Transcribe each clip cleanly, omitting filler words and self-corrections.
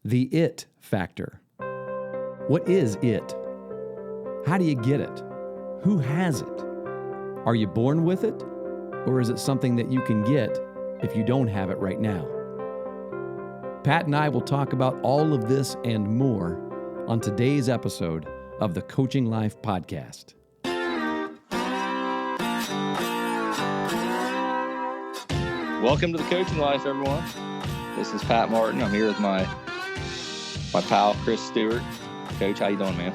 The it factor. What is it? How do you get it? Who has it? Are you born with it? Or is it something that you can get if you don't have it right now? Pat and I will talk about all of this and more on today's episode of the Coaching Life Podcast. Welcome to the Coaching Life, everyone. This is Pat Martin. I'm here with my pal, Chris Stewart. Coach, how you doing, man?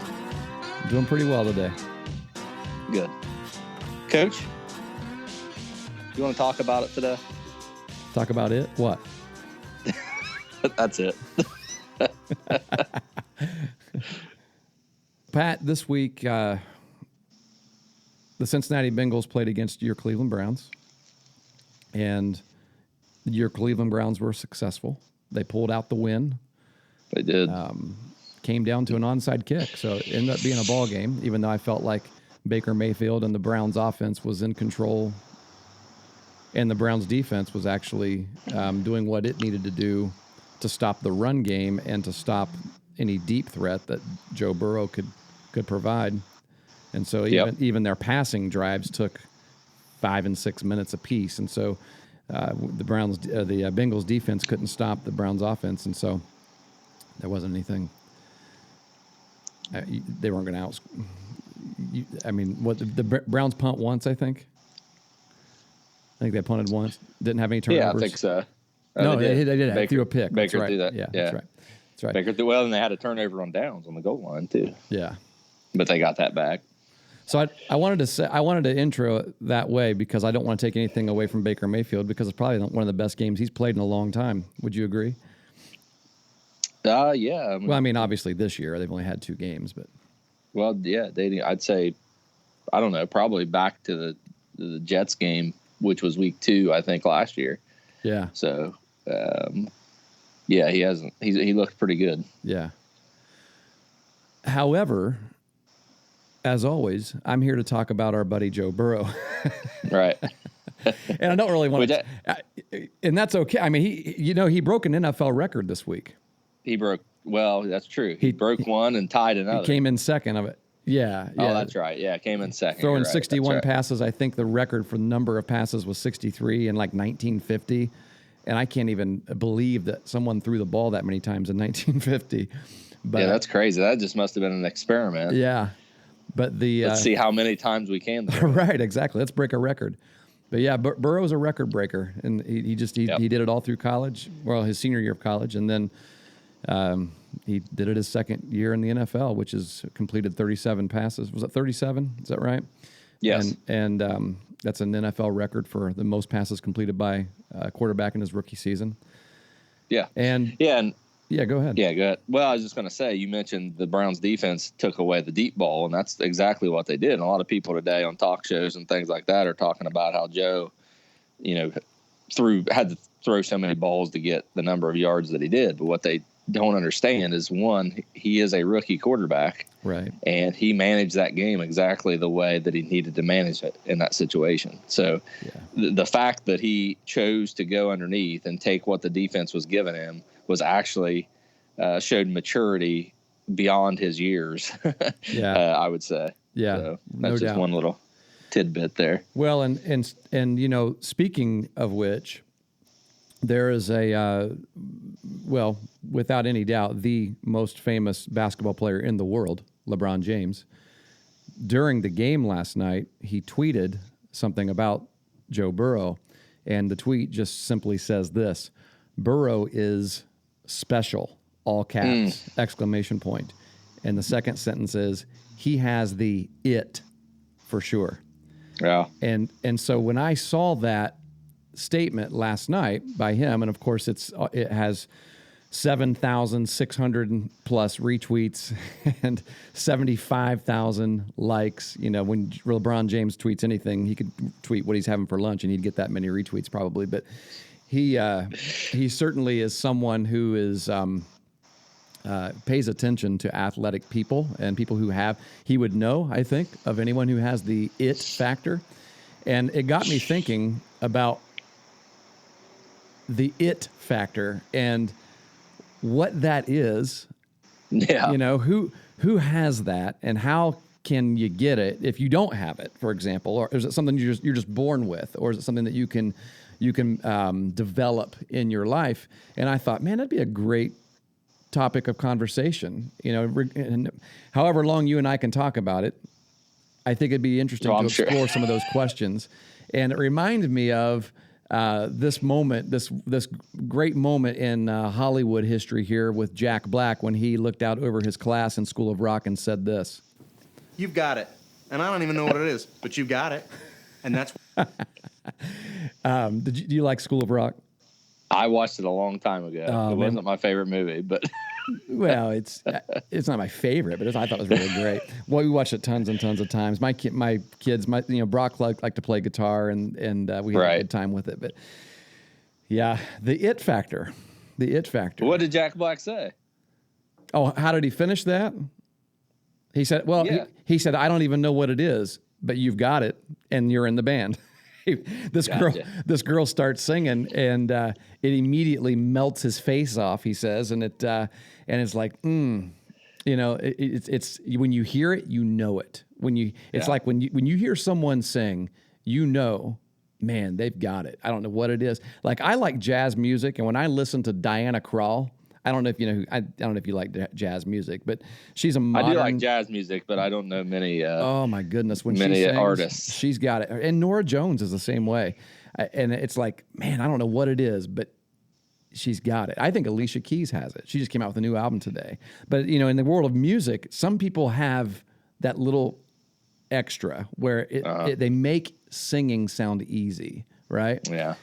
I'm doing pretty well today. Good. Coach, you want to talk about it today? Talk about it? What? That's it. Pat, this week, the Cincinnati Bengals played against your Cleveland Browns, and your Cleveland Browns were successful. They pulled out the win. They did. Came down to an onside kick, so it ended up being a ball game, even though I felt like Baker Mayfield and the Browns offense was in control, and the Browns defense was actually doing what it needed to do to stop the run game and to stop any deep threat that Joe Burrow could provide. And so even their passing drives took 5 and 6 minutes apiece. And so the Bengals defense couldn't stop the Browns offense. And so there wasn't anything. They weren't going to the Browns punt once, I think. I think they punted once. Didn't have any turnovers. Yeah, I think so. No, they did. Baker Threw a pick. Baker That's right. threw that. Yeah, that's right. That's right. Baker threw well, and they had a turnover on downs on the goal line too. Yeah, but they got that back. So I wanted to intro it that way because I don't want to take anything away from Baker Mayfield because it's probably one of the best games he's played in a long time. Would you agree? Yeah. Well, I mean, obviously this year they've only had 2 games, but. Well, yeah, I'd say, I don't know, probably back to the Jets game, which was week 2, I think, last year. Yeah. So, yeah, he looked pretty good. Yeah. However, as always, I'm here to talk about our buddy Joe Burrow. Right. And I don't really want to, and that's okay. I mean, he broke an NFL record this week. Well, that's true. He broke one and tied another. He came in second of it. Yeah. Oh, that's right. Yeah, came in second. Throwing 61 passes. I think the record for the number of passes was 63 in like 1950. And I can't even believe that someone threw the ball that many times in 1950. But, yeah, that's crazy. That just must have been an experiment. Yeah. But let's see how many times we can. Right, exactly. Let's break a record. But yeah, Burrow's a record breaker. And he did it all through college. Well, his senior year of college. And then he did it his second year in the NFL, which is completed 37 passes. Was it 37? Is that right? Yes. And that's an NFL record for the most passes completed by a quarterback in his rookie season. Yeah. Go ahead. Yeah, go ahead. Well, I was just going to say, you mentioned the Browns defense took away the deep ball, and that's exactly what they did. And a lot of people today on talk shows and things like that are talking about how Joe, had to throw so many balls to get the number of yards that he did. But what they don't understand is, one, he is a rookie quarterback, right? And he managed that game exactly the way that he needed to manage it in that situation. So the fact that he chose to go underneath and take what the defense was giving him was actually showed maturity beyond his years. I would say. Yeah, so that's just one little tidbit there. Well, and speaking of which, there is without any doubt, the most famous basketball player in the world, LeBron James. During the game last night, he tweeted something about Joe Burrow, and the tweet just simply says this: "Burrow is special," all caps, exclamation point. And the second sentence is, "He has the it for sure." Yeah. And so when I saw that statement last night by him, and of course it has 7,600 plus retweets and 75,000 likes. When LeBron James tweets anything, he could tweet what he's having for lunch and he'd get that many retweets probably. But he certainly is someone who is pays attention to athletic people and people who he would know, I think, of anyone who has the it factor. And it got me thinking about the it factor and what that is. Yeah. You know, who has that, and how can you get it if you don't have it, for example? Or is it something you're just born with, or is it something that you can develop in your life? And I thought, man, that'd be a great topic of conversation. You know, and however long you and I can talk about it, I think it'd be interesting to explore some of those questions. And it reminded me of this moment, this great moment in Hollywood history here with Jack Black when he looked out over his class in School of Rock and said this. You've got it. And I don't even know what it is, but you've got it. And that's... Do you like School of Rock? I watched it a long time ago. It wasn't my favorite movie, but... Well, it's not my favorite, but I thought it was really great. Well, we watched it tons and tons of times. My kids, Brock liked to play guitar, and we had a good time with it. But yeah, the it factor. What did Jack Black say? Oh, how did he finish that? He said, well, he said, I don't even know what it is, but you've got it, and you're in the band. This girl starts singing, and it immediately melts his face off. He says, and it's like, you know, it's when you hear it, you know it. It's like when you hear someone sing, you know, man, they've got it. I don't know what it is. Like, I like jazz music, and when I listen to Diana Krall, I don't know if you know. I don't know if you like jazz music, but she's a modern... I do like jazz music, but I don't know many. Oh my goodness, when many she sings, artists, she's got it. And Nora Jones is the same way. And it's like, man, I don't know what it is, but she's got it. I think Alicia Keys has it. She just came out with a new album today. But you know, in the world of music, some people have that little extra where they make singing sound easy, right? Yeah.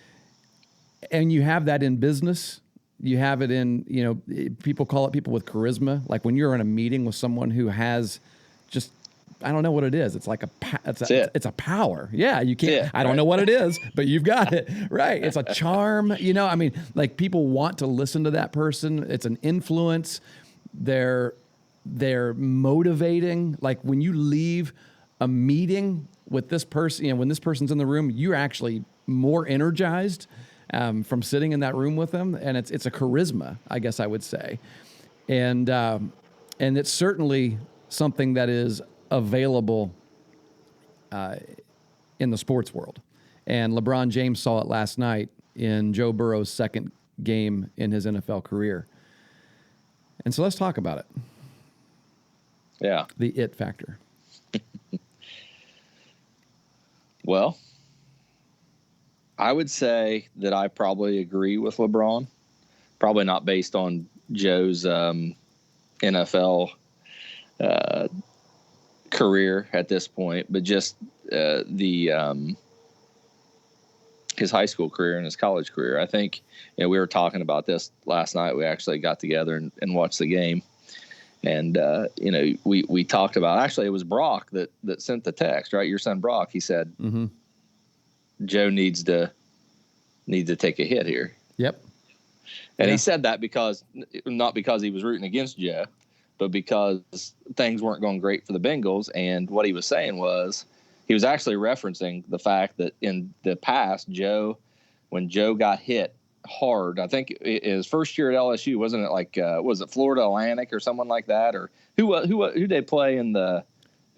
And you have that in business. You have it in, you know, people call it people with charisma. Like when you're in a meeting with someone who has just, I don't know what it is. It's like it's a power. Yeah, you can't. I don't know what it is, but you've got it. Right. It's a charm. You know, I mean, like people want to listen to that person. It's an influence. They're motivating. Like when you leave a meeting with this person, you know, when this person's in the room, you're actually more energized from sitting in that room with them, and it's a charisma, I guess I would say, and it's certainly something that is available in the sports world. And LeBron James saw it last night in Joe Burrow's second game in his NFL career. And so let's talk about it. Yeah, the it factor. Well, I would say that I probably agree with LeBron. Probably not based on Joe's NFL career at this point, but just his high school career and his college career. I think, you know, we were talking about this last night. We actually got together and watched the game. And, you know, we talked about, actually, it was Brock that sent the text, right? Your son, Brock, he said, Joe needs to take a hit here. Yep. And he said that not because he was rooting against Joe, but because things weren't going great for the Bengals. And what he was saying was, he was actually referencing the fact that in the past, when Joe got hit hard, I think his first year at LSU, wasn't it like, was it Florida Atlantic or someone like that? Or who they play in the,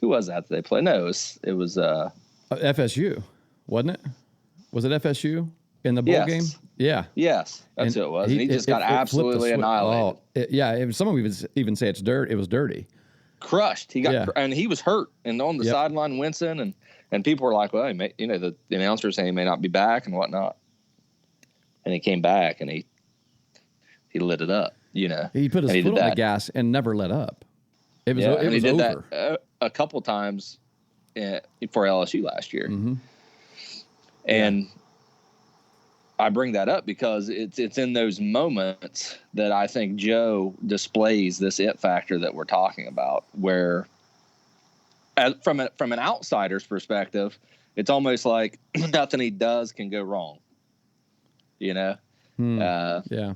who was that they play? No, it was FSU, wasn't it? Was it FSU in the bowl game? Yeah. Yes, that's who it was. And he just got absolutely annihilated. Some of them even say it's dirt. It was dirty. Crushed. He got, and he was hurt and on the sideline wincing, and people were like, well, the announcer saying he may not be back and whatnot. And he came back and he lit it up, you know. He put his foot on the gas and never let up. It was he did over. That a couple times for LSU last year. Mm-hmm. And I bring that up because it's in those moments that I think Joe displays this it factor that we're talking about, where from an outsider's perspective, it's almost like nothing he does can go wrong. You know? Yeah.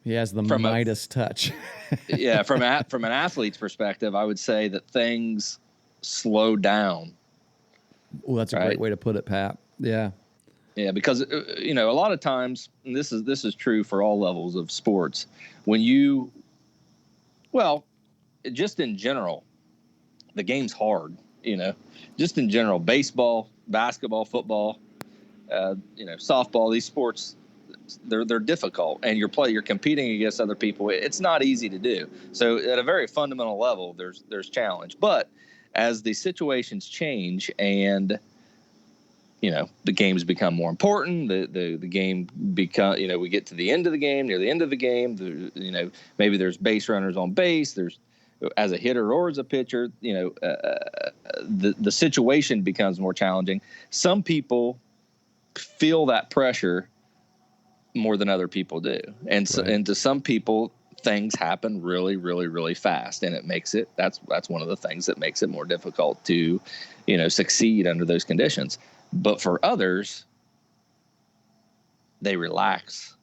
He has the Midas touch. Yeah, from an athlete's perspective, I would say that things slow down. Well, that's a great way to put it, Pat. Yeah. Yeah, because a lot of times, and this is true for all levels of sports, when just in general, the game's hard. Just in general, baseball, basketball, football, softball, these sports, they're difficult, and you're competing against other people. It's not easy to do. So at a very fundamental level, there's challenge. But as the situations change and the games become more important, the game become, we get to the end of the game, near the end of the game, maybe there's base runners on base, there's, as a hitter or as a pitcher, the situation becomes more challenging. Some people feel that pressure more than other people do. And so, and to some people, things happen really, really, really fast, and that's one of the things that makes it more difficult to, succeed under those conditions. But for others, they relax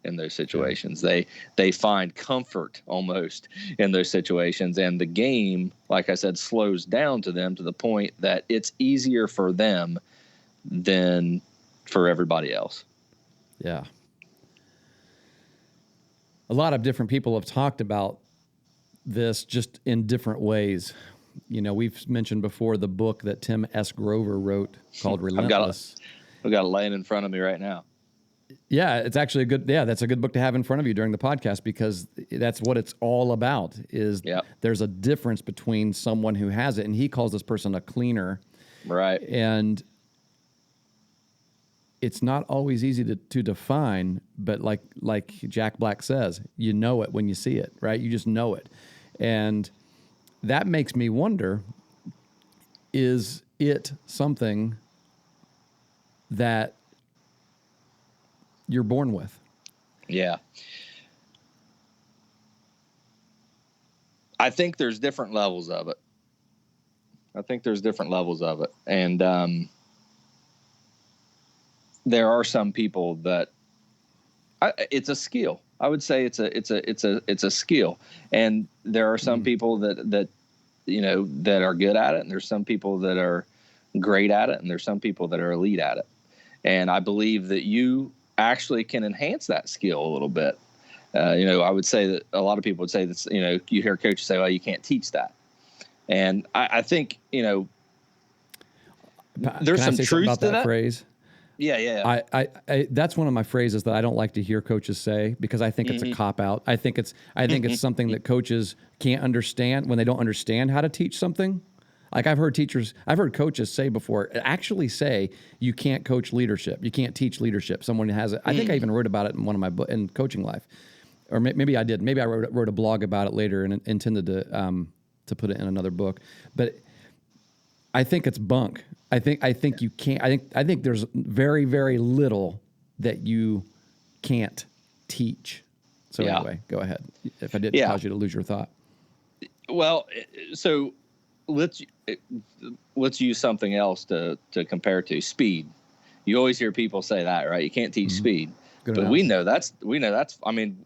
in those situations. They find comfort almost in those situations, and the game, like I said, slows down to them to the point that it's easier for them than for everybody else. Yeah. A lot of different people have talked about this just in different ways. We've mentioned before the book that Tim S. Grover wrote called Relentless. I've got it laying in front of me right now. Yeah, it's actually that's a good book to have in front of you during the podcast, because that's what it's all about, is there's a difference between someone who has it, and he calls this person a cleaner. Right. And it's not always easy to define, but like Jack Black says, you know it when you see it, right? You just know it. And that makes me wonder, is it something that you're born with? Yeah. I think there's different levels of it. And there are some people that it's a skill. I would say it's a skill. And there are some people that are good at it, and there's some people that are great at it, and there's some people that are elite at it. And I believe that you actually can enhance that skill a little bit. I would say that a lot of people would say that, you hear coaches say, well, you can't teach that. And I think, there's some truth to that phrase. Yeah. I that's one of my phrases that I don't like to hear coaches say, because I think it's a cop out. I think it's something that coaches can't understand when they don't understand how to teach something. Like I've heard coaches say before, actually say, you can't coach leadership. You can't teach leadership. Someone has it. I think I even wrote about it in one of my in Coaching Life, or maybe I did. Maybe I wrote a blog about it later and intended to put it in another book. But I think it's bunk. I think you can't. I think there's very, very little that you can't teach. So anyway, go ahead. If I didn't cause you to lose your thought. Well, so let's use something else to compare to. Speed. You always hear people say that, right? You can't teach speed. Good but enough. we know that's. I mean,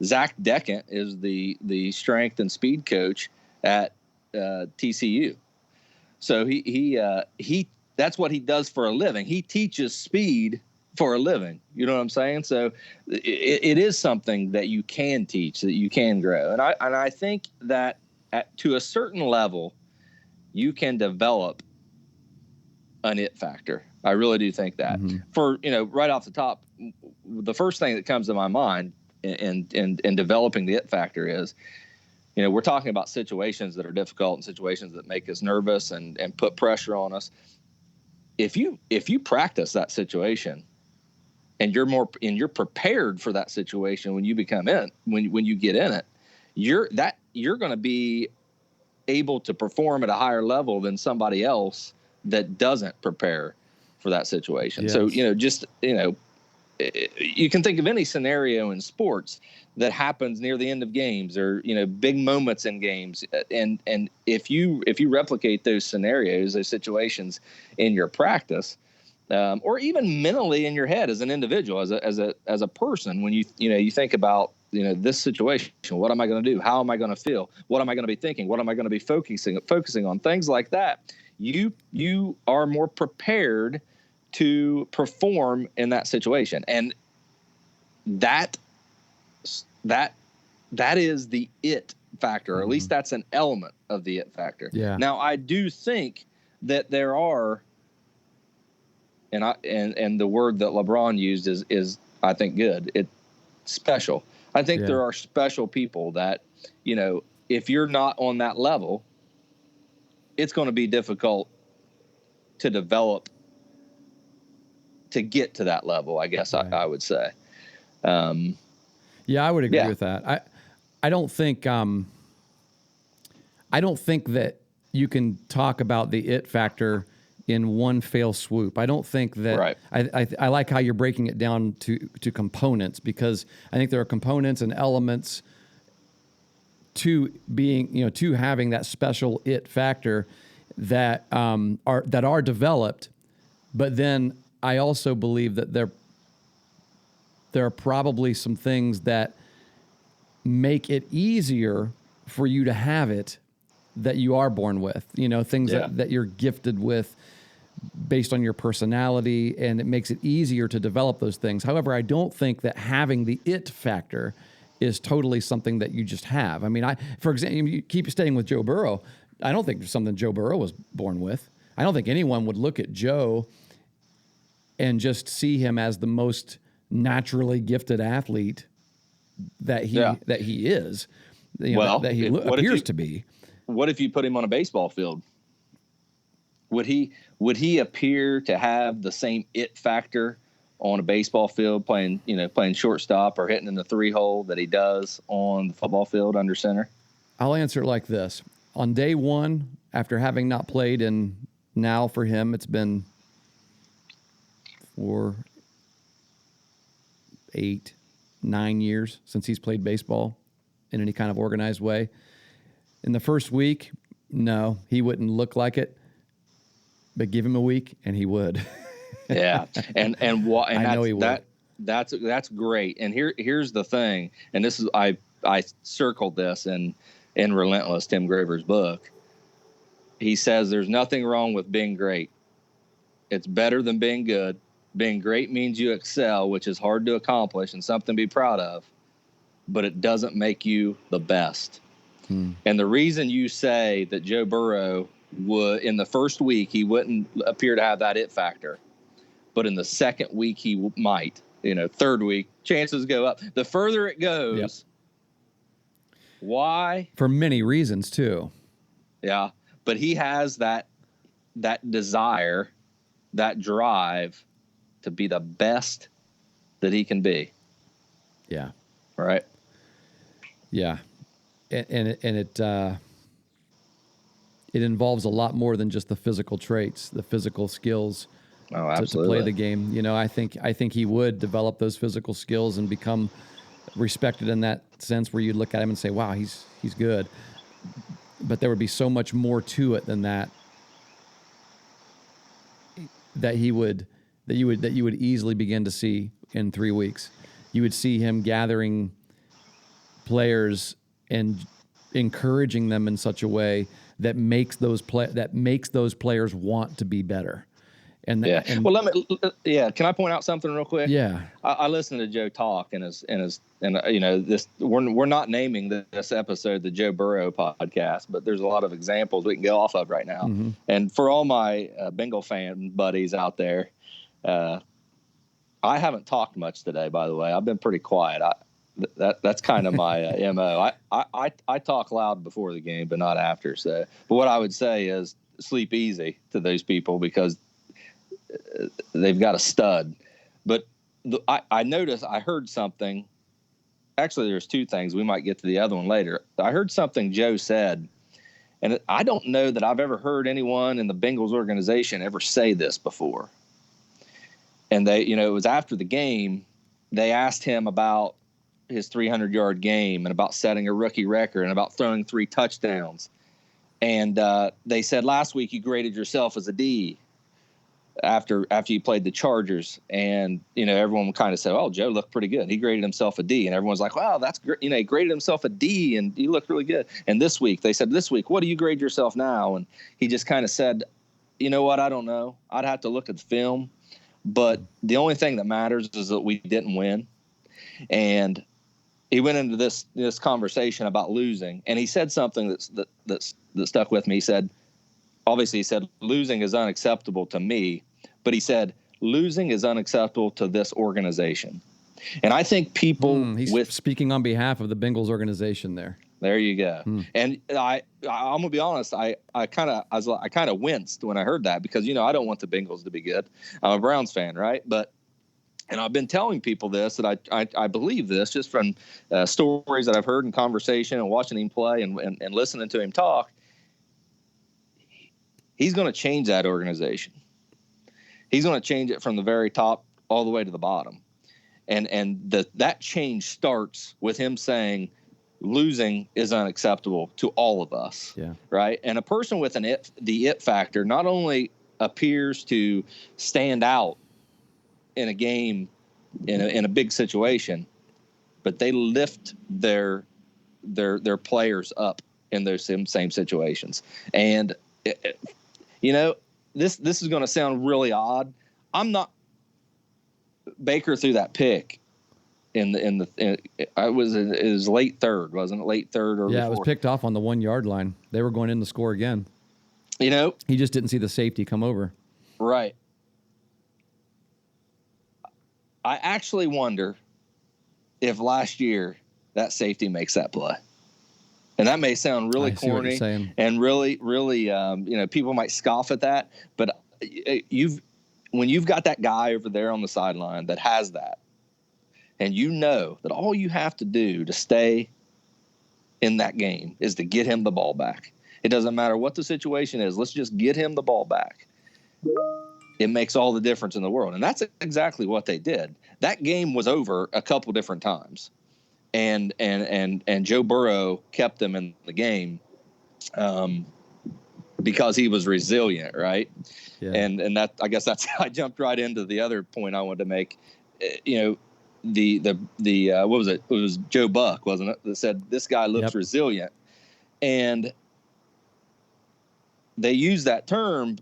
Zach Deckant is the strength and speed coach at TCU. So he that's what he does for a living. He teaches speed for a living. You know what I'm saying? So it is something that you can teach, that you can grow. And I think that to a certain level, you can develop an it factor. I really do think that. For, right off the top, the first thing that comes to my mind in developing the it factor is, we're talking about situations that are difficult and situations that make us nervous and put pressure on us. If you practice that situation and you're prepared for that situation when you when you get in it, you're going to be able to perform at a higher level than somebody else that doesn't prepare for that situation. Yes. So, you can think of any scenario in sports that happens near the end of games, or big moments in games, and if you replicate those scenarios, those situations in your practice, or even mentally in your head as an individual, as a person, when you think about this situation, what am I going to do? How am I going to feel? What am I going to be thinking? What am I going to be focusing on? Things like that. You are more prepared to perform in that situation. And that is the it factor, or at least that's an element of the it factor. Yeah. Now, I do think that there are, and the word that LeBron used is I think good. It's special. I think there are special people that, you know, if you're not on that level, it's going to be difficult to develop to get to that level, I guess. Right. I would say. Yeah, I would agree with that. I don't think that you can talk about the it factor in one fell swoop. I don't think that. Right. I like how you're breaking it down to components, because I think there are components and elements to being, you know, to having that special it factor that are developed. But then I also believe that there are probably some things that make it easier for you to have it that you are born with, you know, things that you're gifted with based on your personality, and it makes it easier to develop those things. However, I don't think that having the it factor is totally something that you just have. I mean, for example, you keep staying with Joe Burrow. I don't think there's something Joe Burrow was born with. I don't think anyone would look at Joe and just see him as the most naturally gifted athlete that he is, you know, that he appears to be. What if you put him on a baseball field? Would he appear to have the same it factor on a baseball field playing shortstop or hitting in the 3-hole that he does on the football field under center? I'll answer it like this. On day one, after having not played in, now for him, it's been 4, 8, 9 years since he's played baseball in any kind of organized way. In the first week, no, he wouldn't look like it, but give him a week and he would. Yeah. And I know he would. That's great. And here's the thing. And this is, I circled this in Relentless, Tim Grover's book. He says there's nothing wrong with being great. It's better than being good. Being great means you excel, which is hard to accomplish and something to be proud of, but it doesn't make you the best. And the reason you say that Joe Burrow would, in the first week, he wouldn't appear to have that it factor, but in the second week, he might, third week, chances go up. The further it goes, yep. Why? For many reasons too. Yeah. But he has that desire, that drive to be the best that he can be. Yeah. Right. Yeah. And it involves a lot more than just the physical traits, the physical skills to play the game. I think he would develop those physical skills and become respected in that sense, where you'd look at him and say, wow, he's good. But there would be so much more to it than that, that you would easily begin to see in 3 weeks. You would see him gathering players and encouraging them in such a way that makes those players want to be better. And well, can I point out something real quick? Yeah. I listened to Joe talk and this, we're not naming this episode the Joe Burrow podcast, but there's a lot of examples we can go off of right now. Mm-hmm. And for all my Bengal fan buddies out there, I haven't talked much today, by the way. I've been pretty quiet. That's kind of my MO. I talk loud before the game, but not after. So, but what I would say is sleep easy to those people, because they've got a stud. But I noticed, I heard something. Actually, there's two things. We might get to the other one later. I heard something Joe said, and I don't know that I've ever heard anyone in the Bengals organization ever say this before. And they, it was after the game, they asked him about his 300-yard game and about setting a rookie record and about throwing 3 touchdowns. And they said, last week you graded yourself as a D after you played the Chargers. And, everyone kind of said, oh, Joe looked pretty good. He graded himself a D. And everyone's like, wow, that's great. He graded himself a D and he looked really good. And this week, they said, what do you grade yourself now? And he just kind of said, you know what? I don't know. I'd have to look at the film. But the only thing that matters is that we didn't win. And he went into this conversation about losing, and he said something that stuck with me. He said, obviously, he said, losing is unacceptable to me, but he said, losing is unacceptable to this organization. And I think people he's speaking on behalf of the Bengals organization there. There you go. And I'm gonna be honest. I kind of winced when I heard that because I don't want the Bengals to be good. I'm a Browns fan, right? And I've been telling people this that I believe this just from stories that I've heard in conversation and watching him play and listening to him talk. He's going to change that organization. He's going to change it from the very top all the way to the bottom, and that change starts with him saying, losing is unacceptable to all of us. Yeah. Right. And a person with the it factor not only appears to stand out in a game, in a big situation, but they lift their players up in those same situations. And this is going to sound really odd. I'm not Baker threw that pick. It was late third, wasn't it? Late third or it was picked off on the 1 yard line. They were going in to score again. He just didn't see the safety come over. Right. I actually wonder if last year that safety makes that play. And that may sound really corny and really, really, people might scoff at that. But when you've got that guy over there on the sideline that has that, and that all you have to do to stay in that game is to get him the ball back. It doesn't matter what the situation is. Let's just get him the ball back. It makes all the difference in the world. And that's exactly what they did. That game was over a couple different times. And Joe Burrow kept them in the game because he was resilient, right? Yeah. And that, I guess I jumped right into the other point I wanted to make. The what was it? It was Joe Buck, wasn't it? That said this guy looks resilient, and they use that term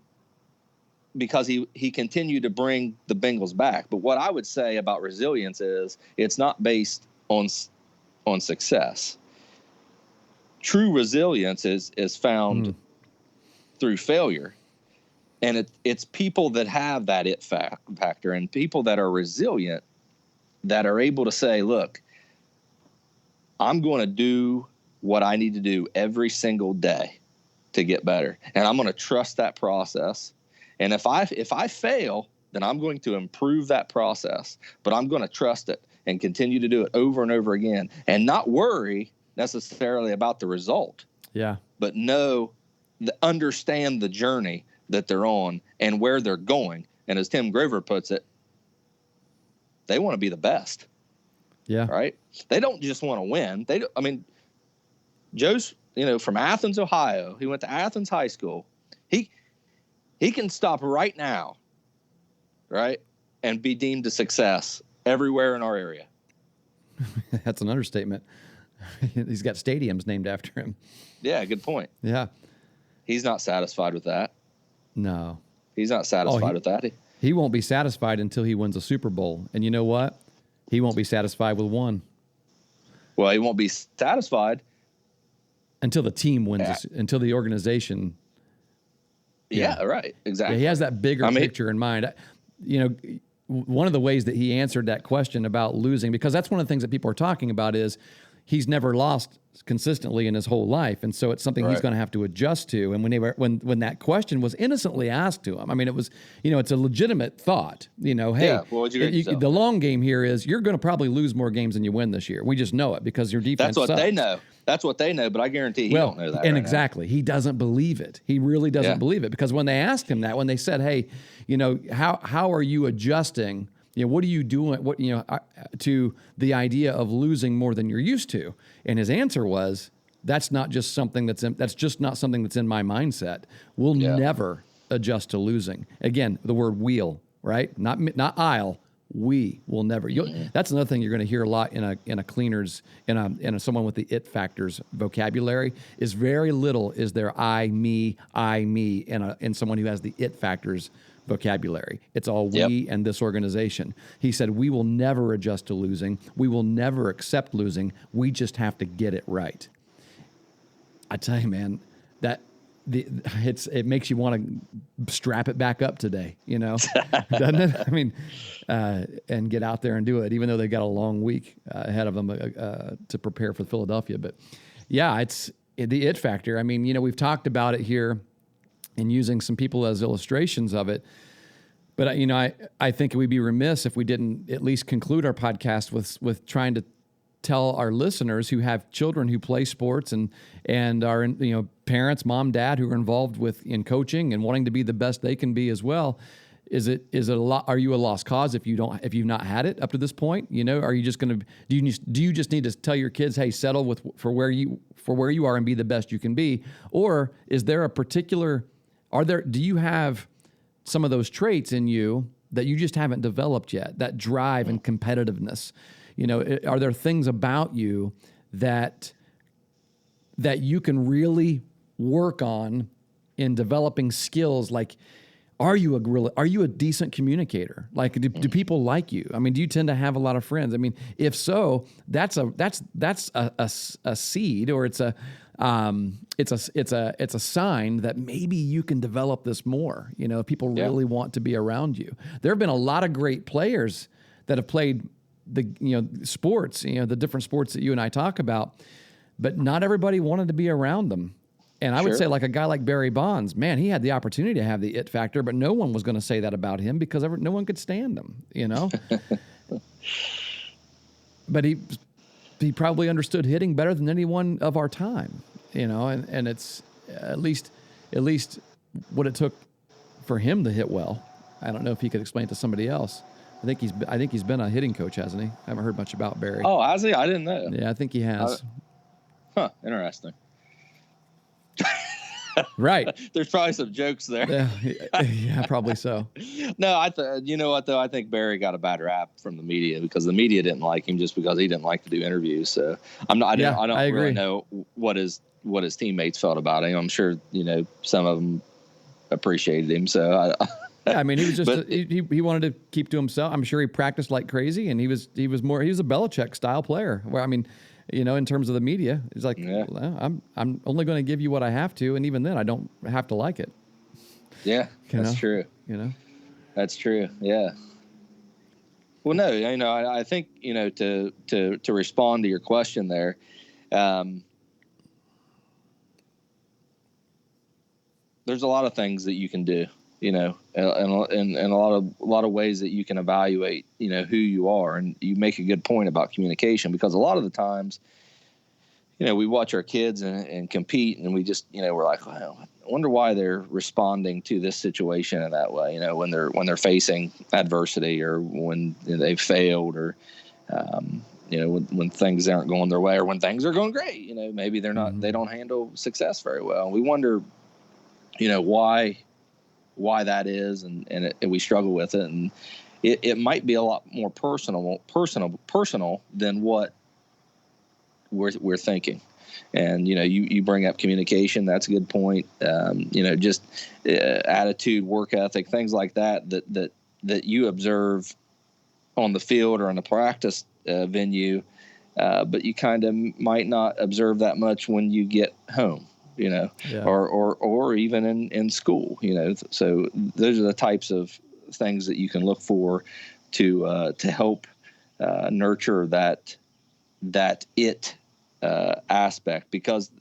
because he continued to bring the Bengals back. But what I would say about resilience is it's not based on success. True resilience is found through failure, and it's people that have that it factor and people that are resilient, that are able to say, look, I'm going to do what I need to do every single day to get better. And I'm going to trust that process. And if I fail, then I'm going to improve that process, but I'm going to trust it and continue to do it over and over again and not worry necessarily about the result. Yeah. But understand the journey that they're on and where they're going. And as Tim Grover puts it, they want to be the best. Yeah. Right. They don't just want to win. Joe's, from Athens, Ohio. He went to Athens High School. He can stop right now, right, and be deemed a success everywhere in our area. That's an understatement. He's got stadiums named after him. Yeah, good point. Yeah. He's not satisfied with that. No. He's not satisfied with that. He won't be satisfied until he wins a Super Bowl. And you know what? He won't be satisfied with one. Well, he won't be satisfied until the team wins, until the organization. Yeah, right. Exactly. Yeah, he has that bigger picture in mind. One of the ways that he answered that question about losing, because that's one of the things that people are talking about, is he's never lost consistently in his whole life, and so it's something he's going to have to adjust to. And when that question was innocently asked to him, it was, it's a legitimate thought. Hey, the long game here is you're going to probably lose more games than you win this year. We just know it because your defense. That's what they know. That's what they know, but I guarantee he don't know that. And exactly, he doesn't believe it. He really doesn't believe it, because when they asked him that, when they said, "Hey, how are you adjusting? What are you doing? To the idea of losing more than you're used to?" And his answer was, "That's not just something that's just not something that's in my mindset. We'll never adjust to losing." Again, the word "we'll," right? Not I'll. We will never. That's another thing you're going to hear a lot in a cleaner's in someone with the it factors vocabulary. Is very little is there I me in someone who has the it factors vocabulary. It's all we Yep. and this organization. He said, we will never adjust to losing. We will never accept losing. We just have to get it right. I tell you, man, that it makes you want to strap it back up today, doesn't it? I mean, and get out there and do it, even though they got a long week ahead of them to prepare for Philadelphia. But yeah, it's the it factor. I mean, we've talked about it here and using some people as illustrations of it. But I think we'd be remiss if we didn't at least conclude our podcast with trying to tell our listeners who have children who play sports and are parents, mom, dad, who are involved in coaching and wanting to be the best they can be as well. Is it a lot? Are you a lost cause if you've not had it up to this point? Are you just going to do you just need to tell your kids, hey, settle for where you are and be the best you can be? Or is there a particular do you have some of those traits in you that you just haven't developed yet, that drive and competitiveness? Are there things about you that you can really work on in developing skills? Like, are you a decent communicator? Like, do people like you? I mean, do you tend to have a lot of friends? I mean, if so, that's a seed, or it's a sign that maybe you can develop this more. People really want to be around you. There have been a lot of great players that have played the sports, the different sports that you and I talk about, but not everybody wanted to be around them. And I would say, like a guy like Barry Bonds, man, he had the opportunity to have the it factor, but no one was going to say that about him because no one could stand him, But he probably understood hitting better than anyone of our time, and it's at least what it took for him to hit well. I don't know if he could explain it to somebody else. I think he's been a hitting coach, hasn't he? I haven't heard much about Barry. Oh, has he? I didn't know. Yeah, I think he has. Interesting. Right. There's probably some jokes there. Yeah, probably so. No, you know what though? I think Barry got a bad rap from the media because the media didn't like him just because he didn't like to do interviews. So I don't really know what his teammates felt about him. I'm sure some of them appreciated him. So yeah, I mean, he was just he wanted to keep to himself. I'm sure he practiced like crazy, and he was a Belichick style player. Where I mean, in terms of the media, he's like, well, I'm only going to give you what I have to, and even then, I don't have to like it. Yeah, that's true. That's true. Yeah. Well, no, I think to respond to your question there, there's a lot of things that you can do. And a lot of ways that you can evaluate, who you are. And you make a good point about communication, because a lot of the times, we watch our kids and compete, and we just, we're like, well, I wonder why they're responding to this situation in that way. When they're facing adversity, or when they've failed, or when things aren't going their way, or when things are going great. Maybe they're not, they don't handle success very well. We wonder, why that is, and we struggle with it, and it might be a lot more personal than what we're thinking. And you bring up communication. That's a good point. Just attitude, work ethic, things like that you observe on the field or in the practice venue, but you kind of might not observe that much when you get home. Or even in school, so those are the types of things that you can look for to help nurture that it aspect, because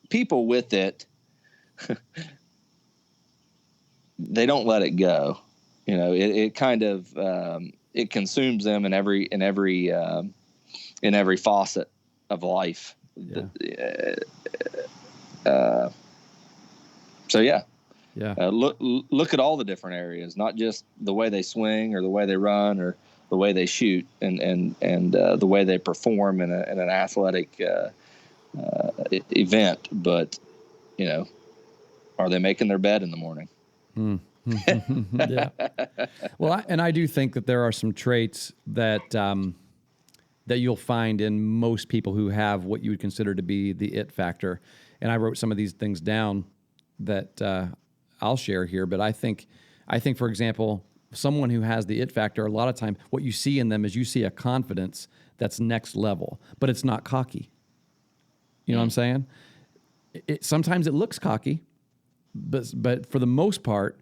people with it, they don't let it go. It kind of it consumes them in every faucet of life. Yeah. Look at all the different areas, not just the way they swing or the way they run or the way they shoot and the way they perform in an athletic event, but are they making their bed in the morning? Yeah. Well, I do think that there are some traits that you'll find in most people who have what you would consider to be the it factor. And I wrote some of these things down that I'll share here, but I think for example, someone who has the it factor, a lot of time what you see in them is you see a confidence that's next level, but it's not cocky. You know what I'm saying? Sometimes it looks cocky, but for the most part,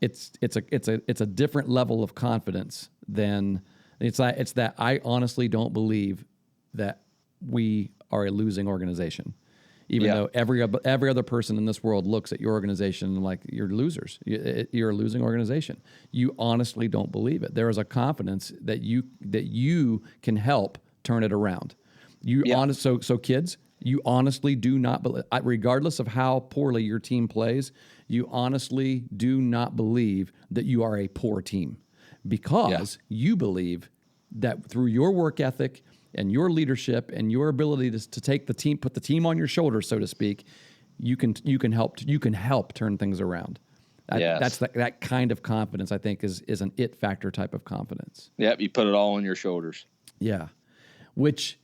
it's a different level of confidence than it's that I honestly don't believe that we are a losing organization. Even though every other person in this world looks at your organization and like you're losers, you're a losing organization. You honestly don't believe it. There is a confidence that you can help turn it around. So kids, you honestly do not believe, regardless of how poorly your team plays, you honestly do not believe that you are a poor team, because you believe that through your work ethic and your leadership and your ability to take the team, put the team on your shoulders, so to speak, you can help turn things around. That's that kind of confidence, I think, is an it factor type of confidence. Yep, you put it all on your shoulders. Yeah, which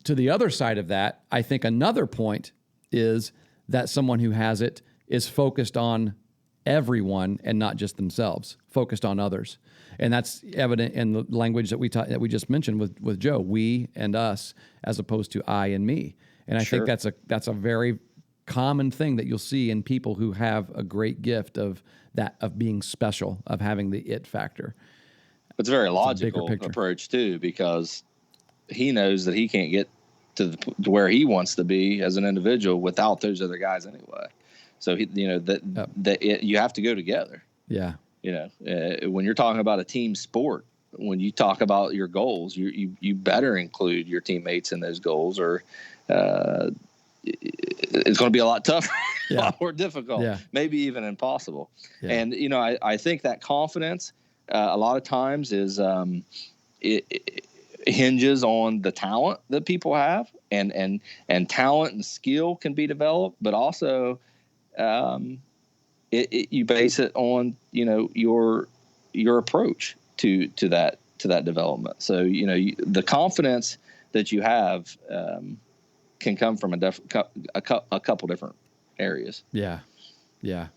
to the other side of that, I think another point is that someone who has it is focused on everyone and not just themselves, focused on others. And that's evident in the language that we just mentioned with Joe, we and us, as opposed to I and me. And I think that's a very common thing that you'll see in people who have a great gift of being special, of having the it factor. It's a very logical approach too, because he knows that he can't get to where he wants to be as an individual without those other guys anyway. So you have to go together. Yeah. When you're talking about a team sport, when you talk about your goals, you better include your teammates in those goals, or it's going to be a lot tougher, a lot more difficult, maybe even impossible. Yeah. And I think that confidence a lot of times is it hinges on the talent that people have, and talent and skill can be developed, but also you base it on your approach to that development. So the confidence that you have can come from a couple different areas. Yeah. A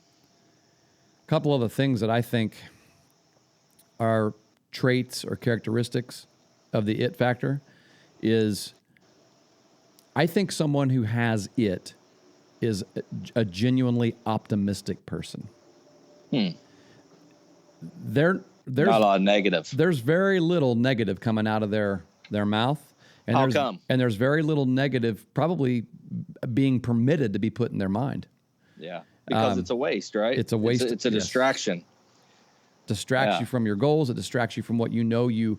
couple of the things that I think are traits or characteristics of the it factor is, I think someone who has it is a genuinely optimistic person. There's not a lot of negative. There's very little negative coming out of their mouth. And How come? And there's very little negative probably being permitted to be put in their mind. Yeah, because it's a waste, right? It's a waste. It's a distraction. Distracts you from your goals. It distracts you from what you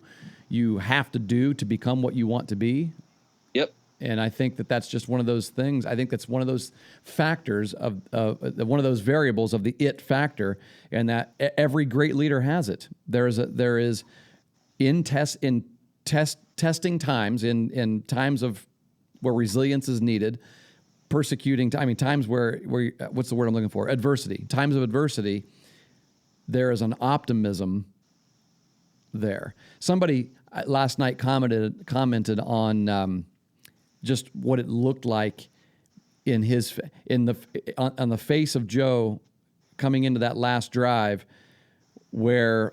have to do to become what you want to be. Yep. And I think that's just one of those things. I think that's one of those factors of one of those variables of the it factor, and that every great leader has it. There is in testing times, in times of where resilience is needed, times where what's the word I'm looking for? Adversity. Times of adversity, there is an optimism there. Somebody last night commented on just what it looked like on the face of Joe coming into that last drive, where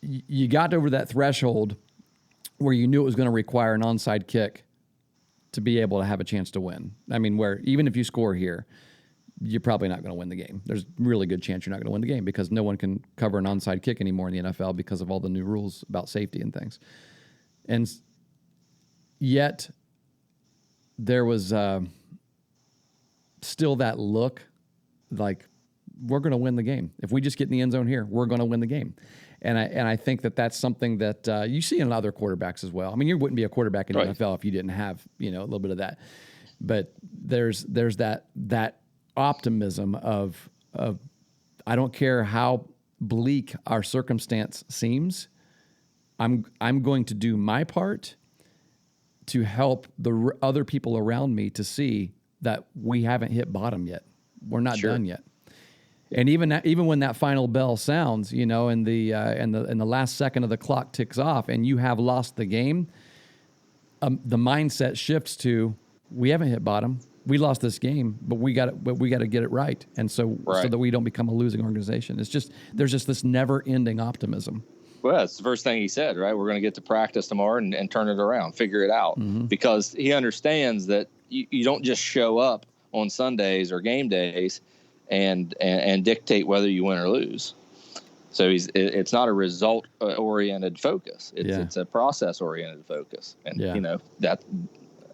you got over that threshold where you knew it was going to require an onside kick to be able to have a chance to win. I mean, where even if you score here, you're probably not going to win the game. There's a really good chance you're not going to win the game, because no one can cover an onside kick anymore in the NFL because of all the new rules about safety and things. And yet there was still that look like, we're going to win the game. If we just get in the end zone here, we're going to win the game. And I think that's something that you see in other quarterbacks as well. I mean, you wouldn't be a quarterback in the NFL if you didn't have a little bit of that. But there's that optimism of I don't care how bleak our circumstance seems, I'm going to do my part to help the other people around me to see that we haven't hit bottom yet. We're not done yet. And even when that final bell sounds, and the last second of the clock ticks off, and you have lost the game, the mindset shifts to, we haven't hit bottom. we lost this game, but we got to get it right. And so that we don't become a losing organization. It's just, there's just this never ending optimism. Well, that's the first thing he said, right? We're going to get to practice tomorrow and turn it around, figure it out, because he understands that you don't just show up on Sundays or game days and dictate whether you win or lose. So it's not a result oriented focus. It's a process oriented focus. And that,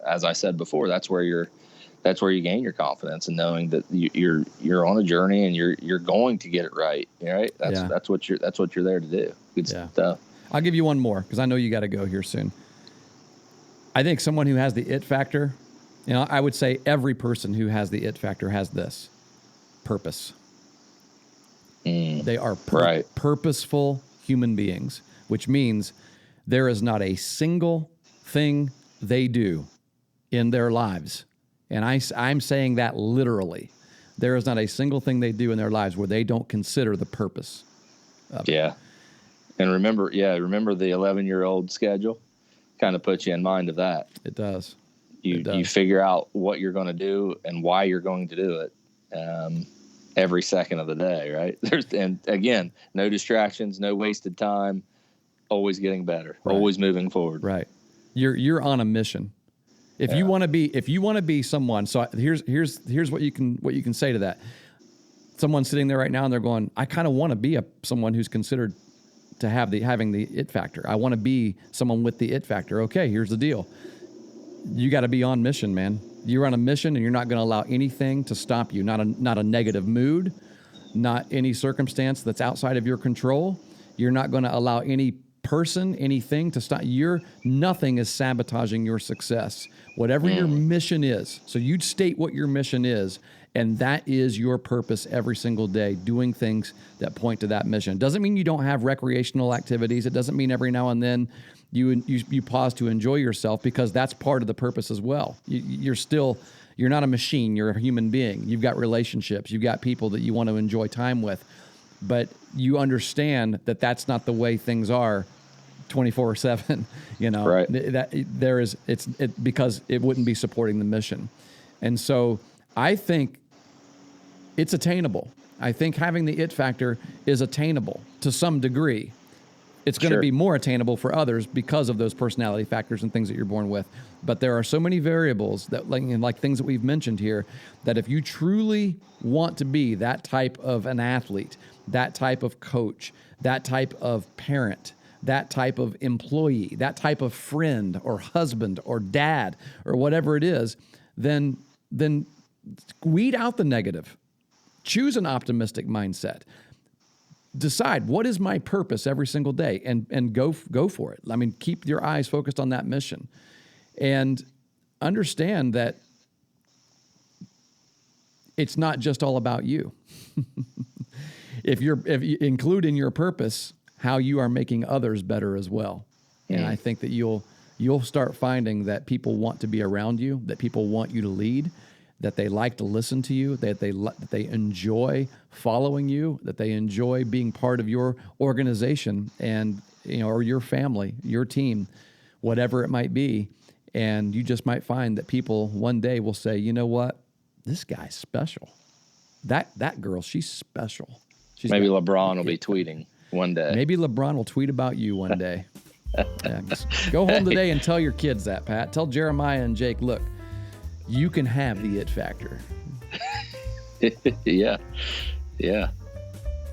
as I said before, that's where you gain your confidence, and knowing that you're on a journey and you're going to get it right. Right? That's what you're there to do. Good stuff. I'll give you one more because I know you got to go here soon. I think someone who has the it factor, I would say every person who has the it factor has this: purpose. They are purposeful human beings, which means there is not a single thing they do in their lives, and I'm saying that literally. There is not a single thing they do in their lives where they don't consider the purpose of it. And remember the 11-year-old schedule kind of puts you in mind of that. It does. You figure out what you're going to do and why you're going to do it every second of the day, right? And again, no distractions, no wasted time, always getting better, always moving forward. Right. You're on a mission. If you want to be someone, so here's what you can say to that. Someone sitting there right now and they're going, I kind of want to be someone who's considered to having the it factor. I want to be someone with the it factor. Okay, here's the deal. You got to be on mission, man. You're on a mission, and you're not going to allow anything to stop you. Not a negative mood, not any circumstance that's outside of your control. You're not going to allow any person, anything to stop. Nothing is sabotaging your success. Whatever your mission is. So you'd state what your mission is, and that is your purpose every single day, doing things that point to that mission. It doesn't mean you don't have recreational activities. It doesn't mean every now and then you pause to enjoy yourself, because that's part of the purpose as well. You're not a machine. You're a human being. You've got relationships. You've got people that you want to enjoy time with, but you understand that that's not the way things are 24/7, right. That because it wouldn't be supporting the mission. And so I think it's attainable. I think having the it factor is attainable to some degree. It's going to be more attainable for others because of those personality factors and things that you're born with. But there are so many variables that, like things that we've mentioned here, that if you truly want to be that type of an athlete, that type of coach, that type of parent, that type of employee, that type of friend or husband or dad or whatever it is, then weed out the negative. Choose an optimistic mindset. Decide what is my purpose every single day, and go for it. I mean, keep your eyes focused on that mission, and understand that it's not just all about you. If you include in your purpose how you are making others better as well, and I think that you'll start finding that people want to be around you, that people want you to lead, that they like to listen to you, that they enjoy following you, that they enjoy being part of your organization and or your family, your team, whatever it might be. And you just might find that people one day will say, you know what, this guy's special. That girl, she's special. Maybe LeBron will be tweeting one day. Maybe LeBron will tweet about you one day. Go home today and tell your kids that, Pat. Tell Jeremiah and Jake, look, you can have the it factor. Yeah.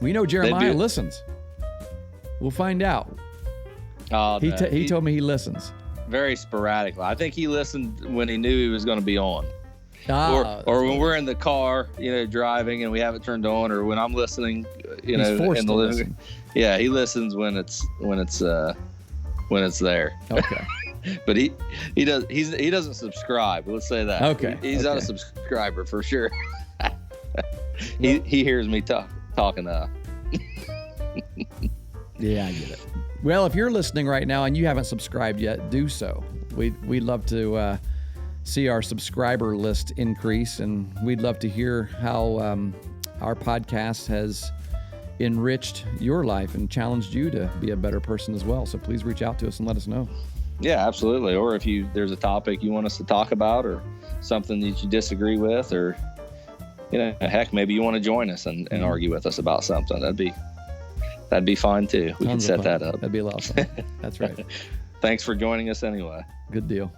We know Jeremiah listens. We'll find out. He told me he listens. Very sporadically. I think he listened when he knew he was going to be on. Or when we're in the car, driving and we have it turned on, or when I'm listening, He's forced in the living room. Yeah, he listens when it's there. Okay. But he doesn't subscribe. Let's say that. Okay. He's not a subscriber for sure. He hears me talking. Yeah, I get it. Well, if you're listening right now and you haven't subscribed yet, do so. We'd love to see our subscriber list increase, and we'd love to hear how our podcast has enriched your life and challenged you to be a better person as well. So please reach out to us and let us know. Yeah, absolutely. Or if there's a topic you want us to talk about, or something that you disagree with, or heck, maybe you want to join us and argue with us about something. That'd be fine too. We can set that up. That'd be a lot of fun. That's right. Thanks for joining us anyway. Good deal.